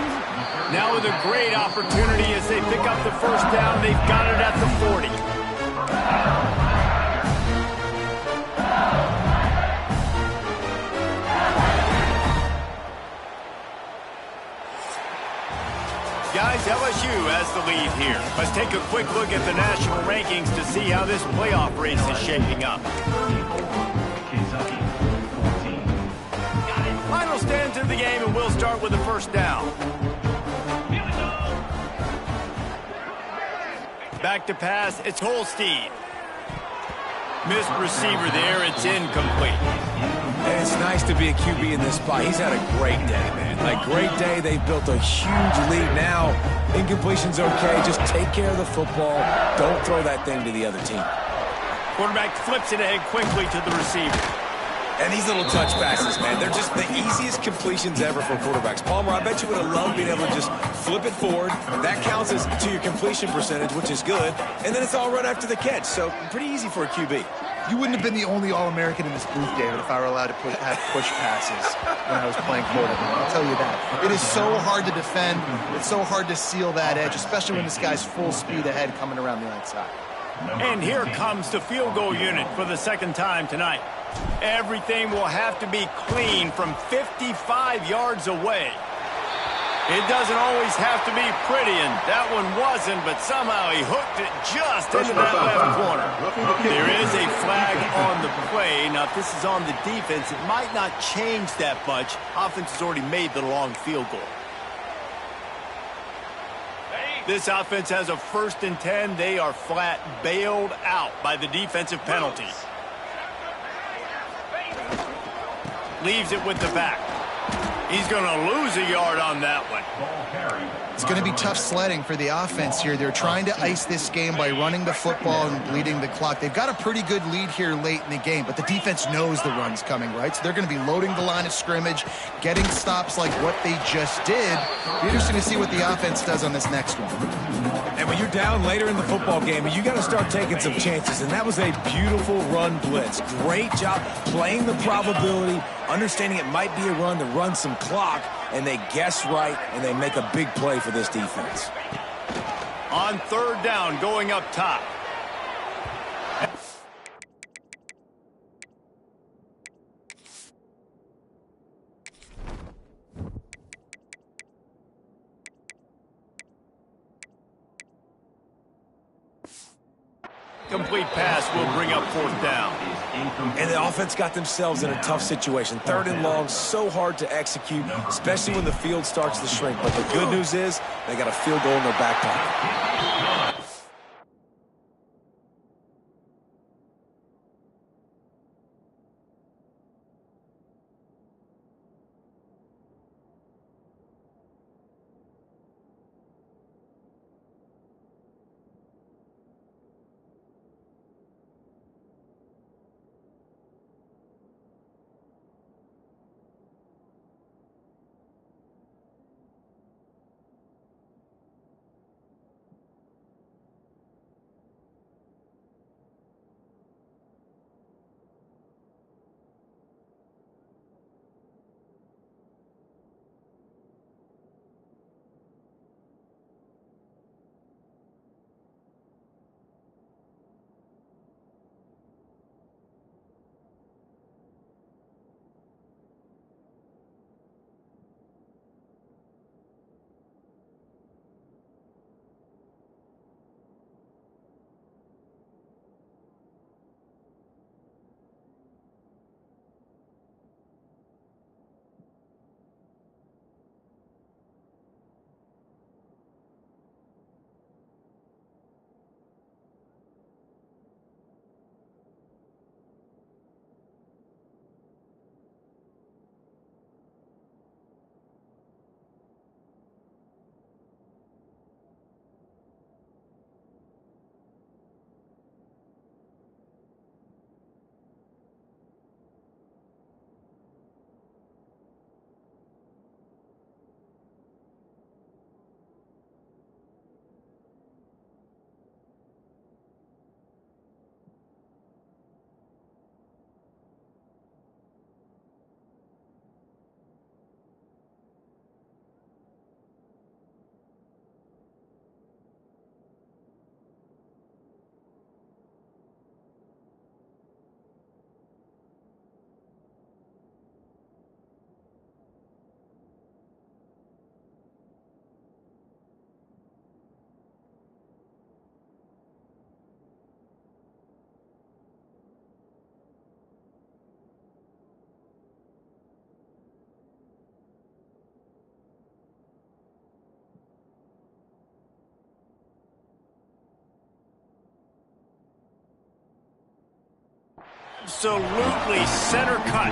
Now with a great opportunity as they pick up the first down. They've got it at the 40. Guys, LSU has the lead here. Let's take a quick look at the national rankings to see how this playoff race is shaping up. Final stands of the game, and we'll start with the first down. Back to pass, it's Holstein. Missed receiver there, it's incomplete. And it's nice to be a QB in this spot. He's had a great day, man. Like, great day. They've built a huge lead now. Incompletion's okay. Just take care of the football. Don't throw that thing to the other team. Quarterback flips it ahead quickly to the receiver. And these little touch passes, man, they're just the easiest completions ever for quarterbacks. Palmer, I bet you would have loved being able to just flip it forward. That counts as to your completion percentage, which is good. And then it's all run after the catch, so pretty easy for a QB. You wouldn't have been the only All-American in this booth, David, if I were allowed to have push passes when I was playing quarterback. I'll tell you that. It is so hard to defend. It's so hard to seal that edge, especially when this guy's full speed ahead coming around the outside. And here comes the field goal unit for the second time tonight. Everything will have to be clean from 55 yards away. It doesn't always have to be pretty, and that one wasn't, but somehow he hooked it just into that left corner. There is a flag on the play. Now, if this is on the defense, it might not change that much. Offense has already made the long field goal. This offense has a 1st and 10. They are flat bailed out by the defensive penalty. Leaves it with the back. He's going to lose a yard on that one. It's going to be tough sledding for the offense here. They're trying to ice this game by running the football and bleeding the clock. They've got a pretty good lead here late in the game, but the defense knows the run's coming, right? So they're going to be loading the line of scrimmage, getting stops like what they just did. It'll be interesting to see what the offense does on this next one. And when you're down later in the football game, you got to start taking some chances, and that was a beautiful run blitz. Great job playing the probability, understanding it might be a run to run some clock, and they guess right, and they make a big play for this defense. On 3rd down, going up top. Complete pass will bring up 4th down. And the offense got themselves in a tough situation. 3rd and long, so hard to execute, especially when the field starts to shrink. But the good news is they got a field goal in their back pocket. Absolutely center cut.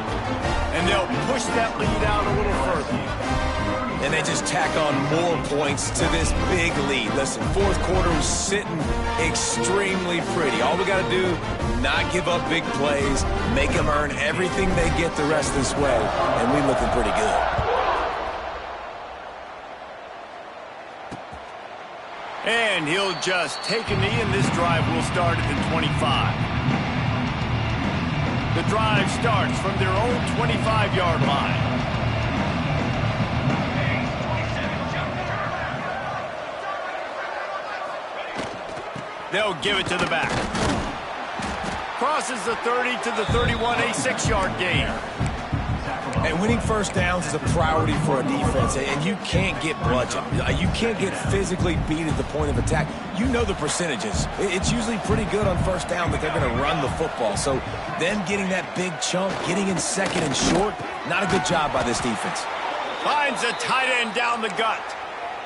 And they'll push that lead out a little further. and they just tack on more points to this big lead. Listen, fourth quarter is sitting extremely pretty. All we got to do, not give up big plays, make them earn everything they get the rest of this way, and we looking pretty good. And he'll just take a knee, and this drive will start at the 25. The drive starts from their own 25-yard line. They'll give it to the back. Crosses the 30 to the 31, a 6-yard gain. And winning first downs is a priority for a defense, and you can't get bludgeoned. You can't get physically beat at the point of attack. You know the percentages. It's usually pretty good on first down that they're going to run the football. So them getting that big chunk, getting in second and short, not a good job by this defense. Finds a tight end down the gut.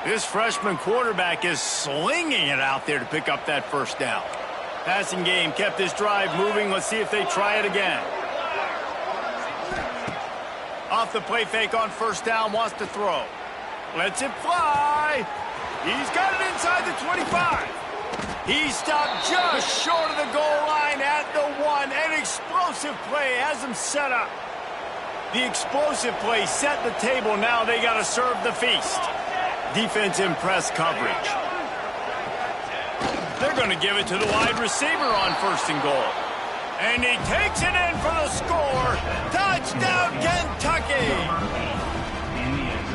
This freshman quarterback is slinging it out there to pick up that first down. Passing game kept this drive moving. Let's see if they try it again. Off the play fake on first down, wants to throw. Lets it fly. He's got it inside the 25. He stopped just short of the goal line at the 1. An explosive play has him set up. The explosive play set the table. Now they got to serve the feast. Defense in press coverage. They're going to give it to the wide receiver on first and goal. And he takes it in for the score. Touchdown, Kentucky!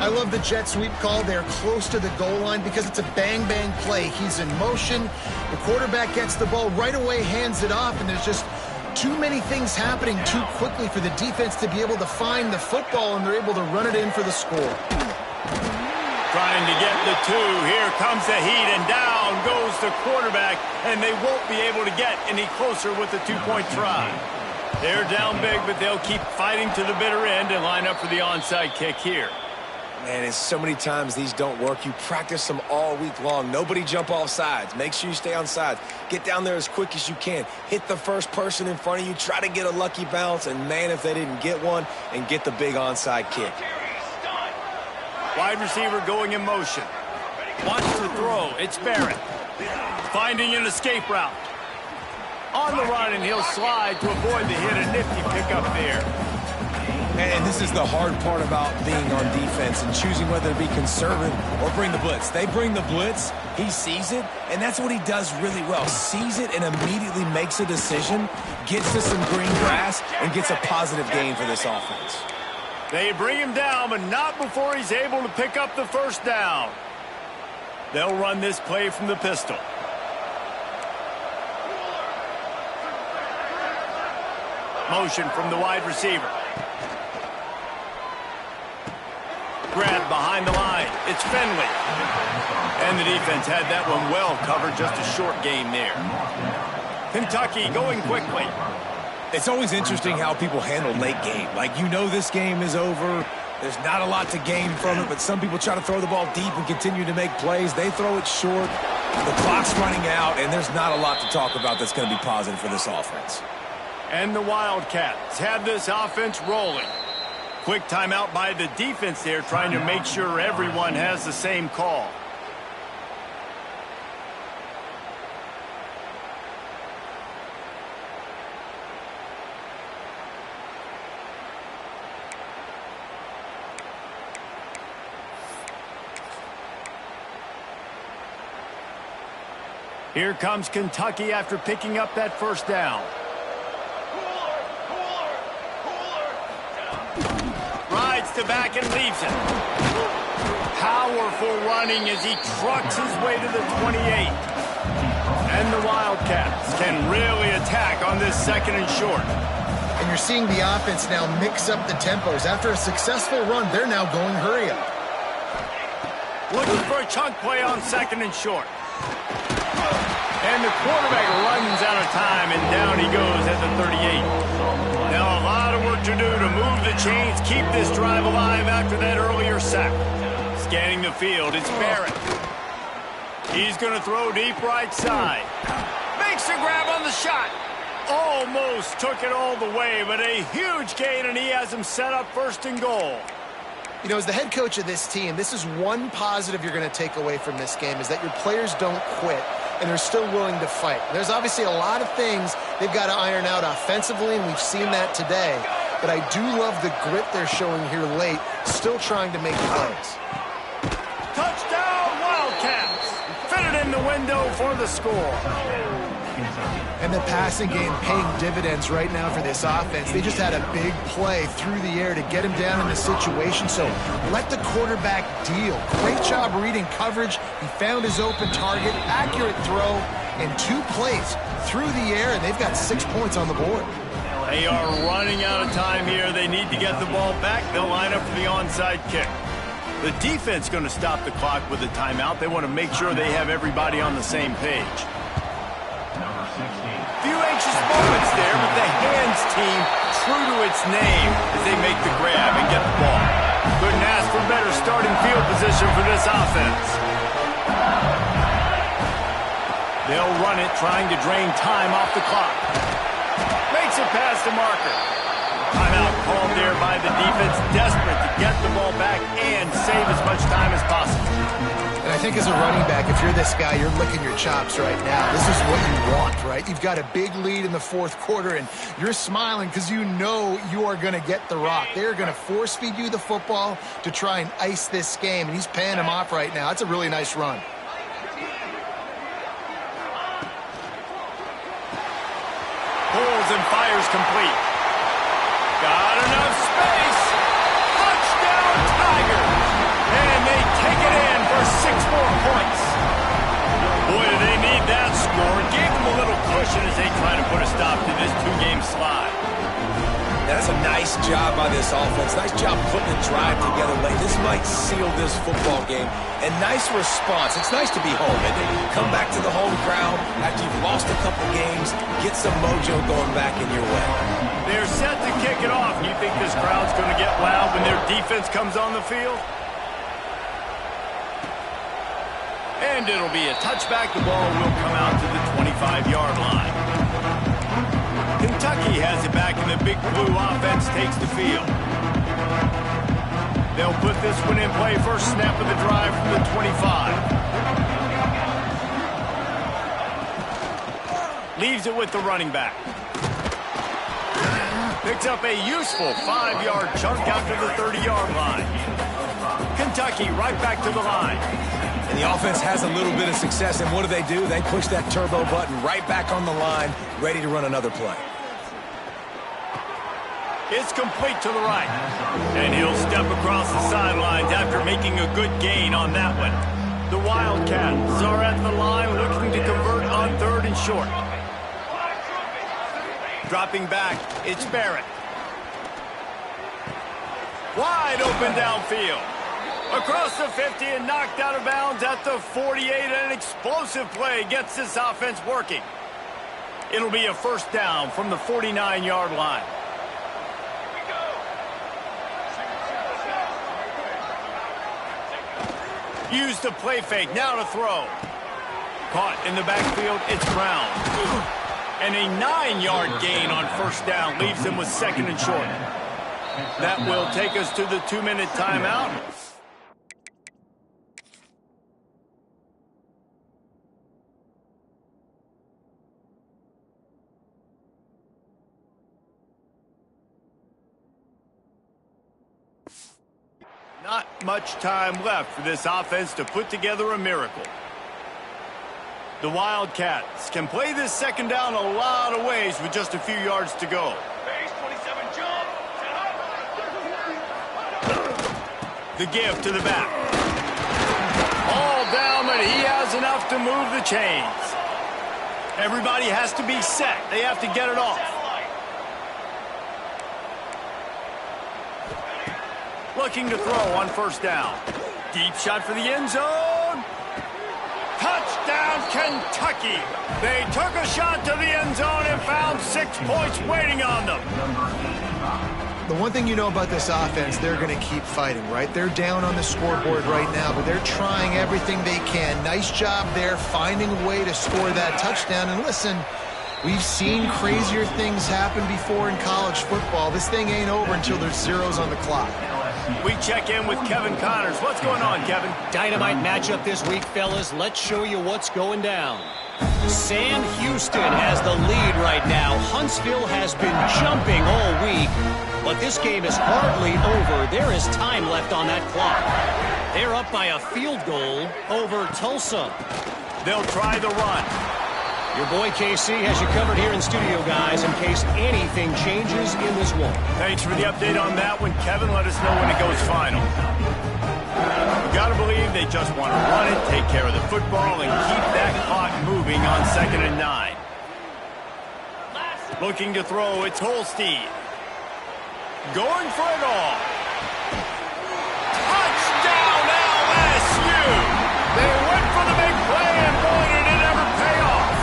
I love the jet sweep call. They're close to the goal line because it's a bang-bang play. He's in motion. The quarterback gets the ball right away, hands it off, and there's just too many things happening too quickly for the defense to be able to find the football, and they're able to run it in for the score. Trying to get the 2. Here comes the heat, and down goes the quarterback, and they won't be able to get any closer with the 2-point try. They're down big, but they'll keep fighting to the bitter end and line up for the onside kick here. Man, it's so many times these don't work. You practice them all week long. Nobody jump off sides. Make sure you stay on sides. Get down there as quick as you can. Hit the first person in front of you. Try to get a lucky bounce, and man, if they didn't get one, and get the big onside kick. Wide receiver going in motion. Wants to throw. It's Barrett. Finding an escape route. On the run, and he'll slide to avoid the hit. A nifty pickup there. And this is the hard part about being on defense and choosing whether to be conservative or bring the blitz. They bring the blitz. He sees it, and that's what he does really well. Sees it and immediately makes a decision, gets to some green grass, and gets a positive gain for this offense. They bring him down, but not before he's able to pick up the first down. They'll run this play from the pistol. Motion from the wide receiver. Grab behind the line. It's Finley. And the defense had that one well covered. Just a short gain there. Kentucky going quickly. It's always interesting how people handle late game. Like, you know this game is over. There's not a lot to gain from it, but some people try to throw the ball deep and continue to make plays. They throw it short. The clock's running out, and there's not a lot to talk about that's going to be positive for this offense. And the Wildcats have this offense rolling. Quick timeout by the defense there, trying to make sure everyone has the same call. Here comes Kentucky after picking up that first down. Rides to back and leaves it. Powerful running as he trucks his way to the 28. And the Wildcats can really attack on this second and short. And you're seeing the offense now mix up the tempos. After a successful run, they're now going hurry up. Looking for a chunk play on second and short. And the quarterback runs out of time, and down he goes at the 38. Now a lot of work to do to move the chains, keep this drive alive after that earlier sack. Scanning the field, it's Barrett. He's going to throw deep right side. Makes the grab on the shot. Almost took it all the way, but a huge gain, and he has him set up first and goal. You know, as the head coach of this team, this is one positive you're going to take away from this game, is that your players don't quit and they're still willing to fight. There's obviously a lot of things they've got to iron out offensively, and we've seen that today. But I do love the grit they're showing here late, still trying to make plays. Touchdown, Wildcats! Fitted in the window for the score. And the passing game paying dividends right now for this offense. They just had a big play through the air to get him down in the situation. So let the quarterback deal. Great job reading coverage. He found his open target, accurate throw, and 2 plays through the air, and they've got 6 points on the board. They are running out of time here. They need to get the ball back. They'll line up for the onside kick. The defense going to stop the clock with a timeout. They want to make sure they have everybody on the same page. Few anxious moments there, but the hands team true to its name as they make the grab and get the ball. Couldn't ask for better starting field position for this offense. They'll run it, trying to drain time off the clock. Makes it past the marker. Timeout called there by the defense, desperate to get the ball back and save as much time as possible. And I think as a running back, if you're this guy, you're licking your chops right now. This is what you want, right? You've got a big lead in the 4th quarter, and you're smiling because you know you are going to get the rock. They're going to force-feed you the football to try and ice this game, and he's paying him off right now. That's a really nice run. Pulls and fires complete. Got enough space. Touchdown, Tigers. And they take it in for 6 more points. Boy, do they need that score. Gave them a little cushion as they try to put a stop to this 2-game slide. That's a nice job by this offense. Nice job putting the drive together late. This might seal this football game. And nice response. It's nice to be home, isn't it? Come back to the home crowd after you've lost a couple games. Get some mojo going back in your way. They're set to kick it off. You think this crowd's going to get loud when their defense comes on the field? And it'll be a touchback. The ball will come out to the 25-yard line. Kentucky has it back, and the Big Blue offense takes the field. They'll put this one in play. First snap of the drive from the 25. Leaves it with the running back. Picks up a useful 5-yard chunk out to the 30-yard line. Kentucky right back to the line. And the offense has a little bit of success, and what do? They push that turbo button right back on the line, ready to run another play. It's complete to the right. And he'll step across the sidelines after making a good gain on that one. The Wildcats are at the line looking to convert on 3rd and short. Dropping back, it's Barrett. Wide open downfield. Across the 50 and knocked out of bounds at the 48. An explosive play gets this offense working. It'll be a first down from the 49-yard line. Use the play fake, now to throw. Caught in the backfield, it's Brown. And a 9-yard gain on first down leaves him with 2nd and short. That will take us to the 2-minute timeout. Not much time left for this offense to put together a miracle. The Wildcats can play this 2nd down a lot of ways with just a few yards to go. The give to the back. All down, but he has enough to move the chains. Everybody has to be set. They have to get it off. Looking to throw on first down. Deep shot for the end zone. Touchdown, Kentucky. They took a shot to the end zone and found 6 points waiting on them. The one thing you know about this offense, they're going to keep fighting, right? They're down on the scoreboard right now, but they're trying everything they can. Nice job there, finding a way to score that touchdown. And listen, we've seen crazier things happen before in college football. This thing ain't over until there's zeros on the clock. We check in with Kevin Connors. What's going on, Kevin? Dynamite matchup this week, fellas. Let's show you what's going down. Sam Houston has the lead right now. Huntsville has been jumping all week, but this game is hardly over. There is time left on that clock. They're up by a field goal over Tulsa. They'll try the run. Your boy KC has you covered here in studio, guys, in case anything changes in this one. Thanks for the update on that one, Kevin. Let us know when it goes final. We got to believe they just want to run it, take care of the football, and keep that clock moving on 2nd and 9. Looking to throw, it's Holstein. Going for it all. Touchdown, LSU! They went for the big play, and boy, did it ever pay off.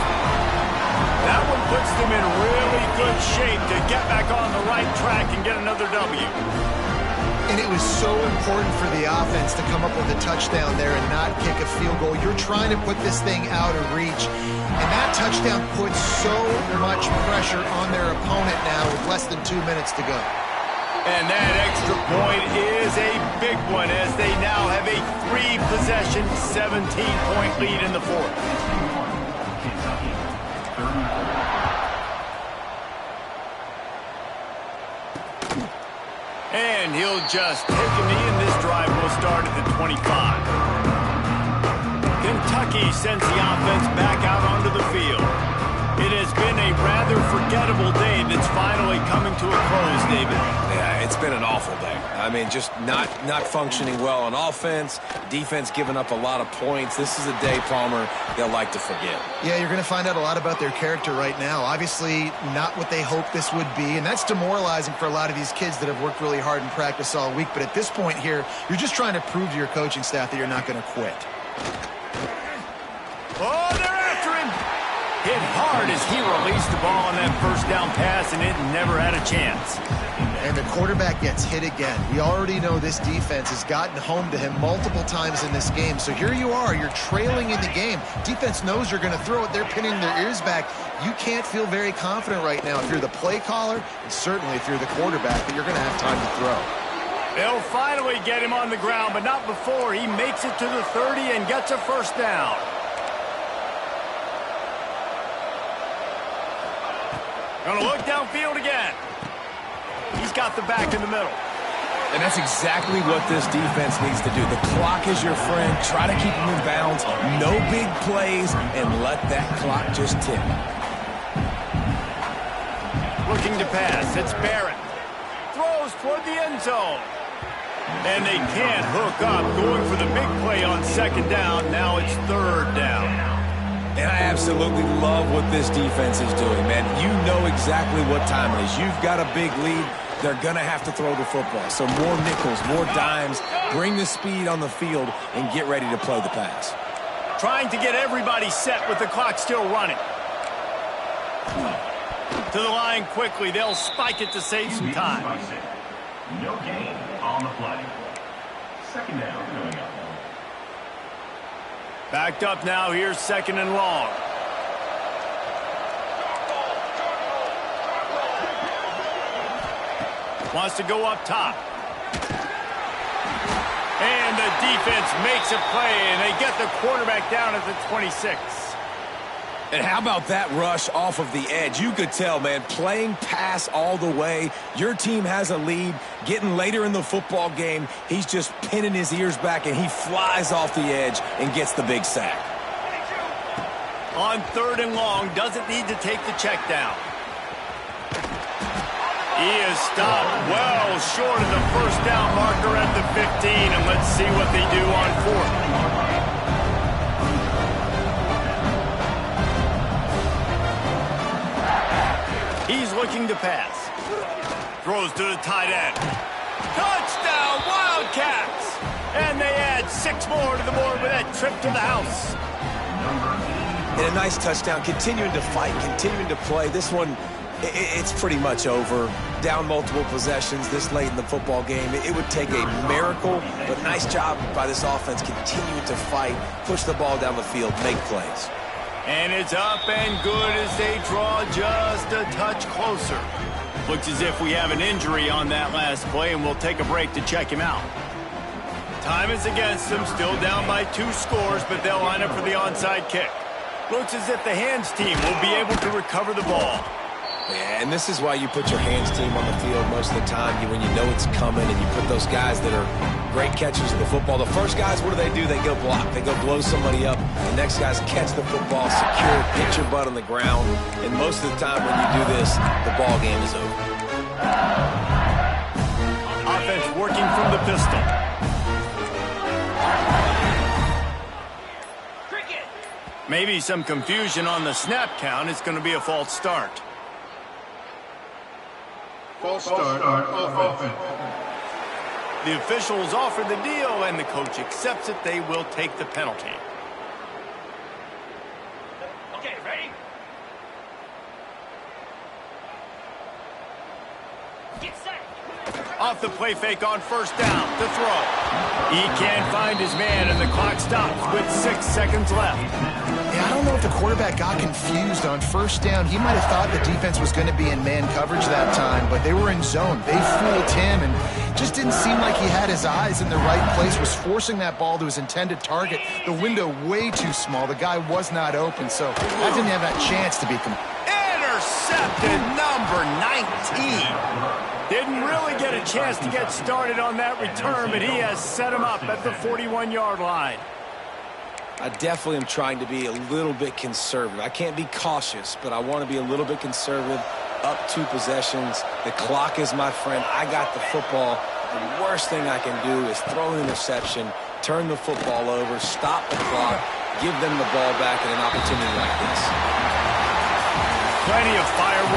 That one puts them in really good shape to get back on the right track and get another W. And it was so important for the offense to come up with a touchdown there and not kick a field goal. You're trying to put this thing out of reach. And that touchdown puts so much pressure on their opponent now with less than 2 minutes to go. And that extra point is a big one as they now have a 3-possession, 17-point lead in the fourth. And he'll just take a knee, and this drive will start at the 25. Kentucky sends the offense back out onto the field. It has been a rather forgettable day that's finally coming to a close, David. Yeah, it's been an awful day. I mean, just not functioning well on offense, defense giving up a lot of points. This is a day, Palmer, they'll like to forget. Yeah, you're going to find out a lot about their character right now. Obviously, not what they hoped this would be, and that's demoralizing for a lot of these kids that have worked really hard in practice all week. But at this point here, you're just trying to prove to your coaching staff that you're not going to quit. Oh, they're after him. Hit hard as he released the ball on that first down pass, and it never had a chance. And the quarterback gets hit again. We already know this defense has gotten home to him multiple times in this game. So here you are, you're trailing in the game. Defense knows you're going to throw it. They're pinning their ears back. You can't feel very confident right now if you're the play caller, and certainly if you're the quarterback, that you're going to have time to throw. They'll finally get him on the ground, but not before he makes it to the 30 and gets a first down. Gonna look downfield again. He's got the back in the middle. And that's exactly what this defense needs to do. The clock is your friend. Try to keep them in bounds. No big plays, and let that clock just tick. Looking to pass. It's Barrett. Throws toward the end zone. And they can't hook up. Going for the big play on 2nd down. Now it's 3rd down. And I absolutely love what this defense is doing, man. You know exactly what time it is. You've got a big lead. They're going to have to throw the football. So more nickels, more dimes, bring the speed on the field, and get ready to play the pass. Trying to get everybody set with the clock still running. To the line quickly. They'll spike it to save some time. No gain on the play. 2nd down coming up. Backed up now. Here's 2nd and long. Wants to go up top. And the defense makes a play, and they get the quarterback down at the 26. And how about that rush off of the edge? You could tell, man, playing pass all the way. Your team has a lead. Getting later in the football game, he's just pinning his ears back, and he flies off the edge and gets the big sack. On 3rd and long, doesn't need to take the check down. He is stopped well short of the first down marker at the 15, and let's see what they do on 4th. He's looking to pass. Throws to the tight end. Touchdown, Wildcats! And they add 6 more to the board with that trip to the house. And a nice touchdown, continuing to fight, continuing to play. This one, it's pretty much over. Down multiple possessions this late in the football game. It would take a miracle, but nice job by this offense continuing to fight, push the ball down the field, make plays. And it's up and good as they draw just a touch closer. Looks as if we have an injury on that last play, and we'll take a break to check him out. Time is against them, still down by 2 scores, but they'll line up for the onside kick. Looks as if the hands team will be able to recover the ball. Yeah, and this is why you put your hands team on the field most of the time, when you know it's coming, and you put those guys that are great catchers of the football. The first guys, what do? They go block. They go blow somebody up. The next guys catch the football, secure, get your butt on the ground. And most of the time when you do this, the ball game is over. Offense working from the pistol. Maybe some confusion on the snap count. It's going to be a false start. False start on offense. The officials offer the deal, and the coach accepts it. They will take the penalty. Okay, ready? Get set. Off the play fake on first down to throw. He can't find his man, and the clock stops with 6 seconds left. Yeah, I don't know if the quarterback got confused on first down. He might have thought the defense was going to be in man coverage that time, but they were in zone. They fooled him, and just didn't seem like he had his eyes in the right place, was forcing that ball to his intended target. The window way too small. The guy was not open, so that didn't have that chance to be Intercepted, number 19. Didn't really get a chance to get started on that return, but he has set him up at the 41-yard line. I definitely am trying to be a little bit conservative. I can't be cautious, but I want to be a little bit conservative. Up 2 possessions. The clock is my friend. I got the football. The worst thing I can do is throw an interception, turn the football over, stop the clock, give them the ball back in an opportunity like this. Plenty of fireworks.